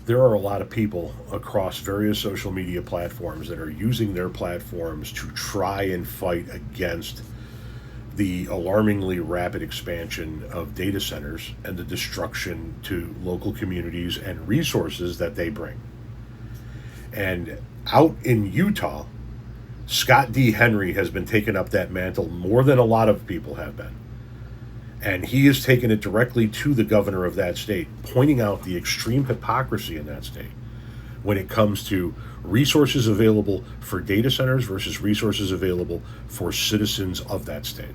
there are a lot of people across various social media platforms that are using their platforms to try and fight against the alarmingly rapid expansion of data centers and the destruction to local communities and resources that they bring. And out in Utah, Scott D. Henry has been taking up that mantle more than a lot of people have been. And he has taken it directly to the governor of that state, pointing out the extreme hypocrisy in that state when it comes to resources available for data centers versus resources available for citizens of that state.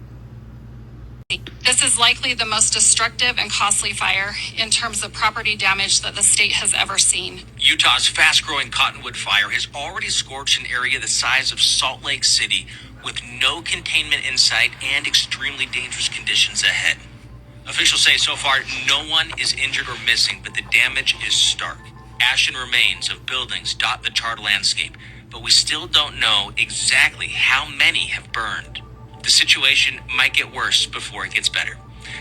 This is likely the most destructive and costly fire in terms of property damage that the state has ever seen. Utah's fast-growing Cottonwood Fire has already scorched an area the size of Salt Lake City with no containment in sight and extremely dangerous conditions ahead. Officials say so far no one is injured or missing, but the damage is stark. Ash and remains of buildings dot the charred landscape, but we still don't know exactly how many have burned. The situation might get worse before it gets better.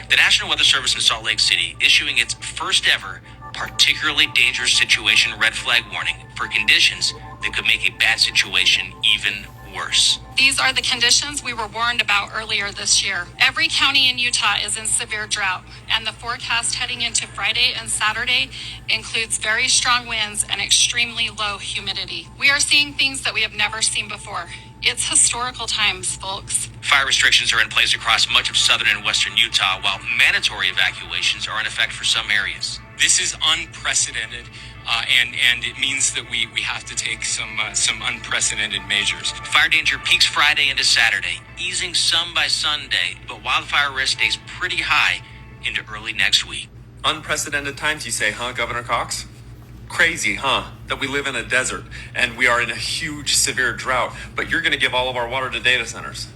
The National Weather Service in Salt Lake City issuing its first ever particularly dangerous situation red flag warning for conditions that could make a bad situation even worse. These are the conditions we were warned about earlier this year. Every county in Utah is in severe drought, and the forecast heading into Friday and Saturday includes very strong winds and extremely low humidity. We are seeing things that we have never seen before. It's historical times, folks. Fire restrictions are in place across much of southern and western Utah, while mandatory evacuations are in effect for some areas. This is unprecedented, and it means that we have to take some unprecedented measures. Fire danger peaks Friday into Saturday, easing some by Sunday, but wildfire risk stays pretty high into early next week. Unprecedented times, you say, huh, Governor Cox? Crazy, huh? That we live in a desert and we are in a huge, severe drought, but you're going to give all of our water to data centers.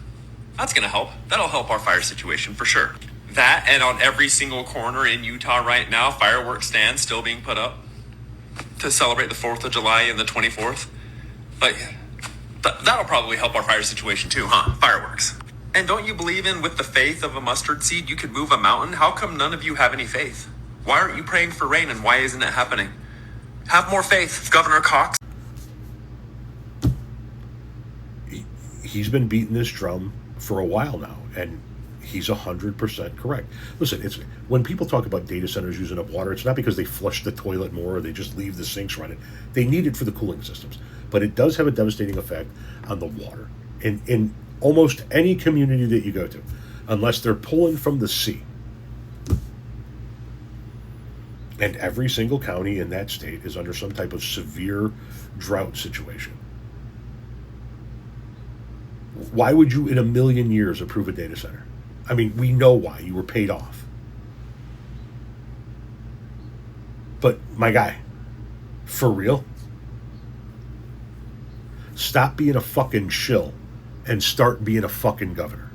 That's going to help. That'll help our fire situation for sure. That, and on every single corner in Utah right now, fireworks stands still being put up to celebrate the 4th of July and the 24th. Like, that'll probably help our fire situation too, huh? Fireworks. And don't you believe in with the faith of a mustard seed you could move a mountain? How come none of you have any faith? Why aren't you praying for rain, and why isn't it happening? Have more faith, Governor Cox. He's been beating this drum for a while now, and he's 100% correct. Listen, it's when people talk about data centers using up water, it's not because they flush the toilet more or they just leave the sinks running. They need it for the cooling systems, but it does have a devastating effect on the water in almost any community that you go to, unless they're pulling from the sea. And every single county in that state is under some type of severe drought situation. Why would you in a million years approve a data center? I mean, we know why. You were paid off. But my guy, for real? Stop being a fucking shill and start being a fucking governor.